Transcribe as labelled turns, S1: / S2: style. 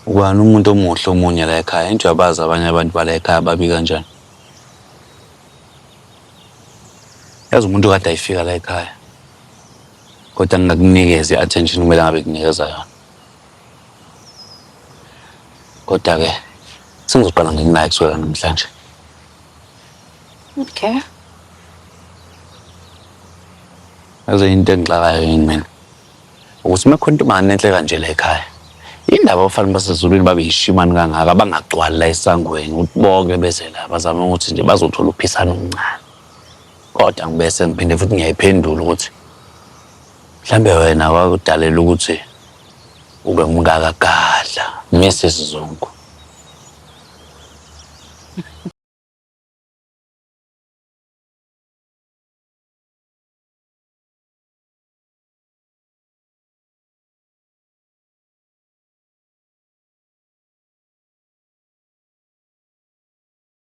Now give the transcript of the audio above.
S1: Ubani umuntu omuhle omunye la ekhaya, nje abazi abanye abantu bala ekhaya babi kanjani. Yazi umuntu kade ayifika la ekhaya, kodwa ngingakunikeza i-attention kumele ngabe kunikeza yona. Kodwa-ke sengizoqala ngikunaye kusukela namhlanje.
S2: Okay.
S1: Yazi into engixakayo yini mina ukuthi uma kukhona intombazane enhle kanje la ekhaya, indaba abafana basezulwini babe yishimani kangaka bangagcwali la esangweni ukuthi bonke beze la bazame ukuthi nje bazothola uphisana omncane. Kodwa ngibese ngiphinde futhi ngiyayiphendula ukuthi mhlambe wena wakudalela ukuthi ube umngaka gadla Mrs. Zungu.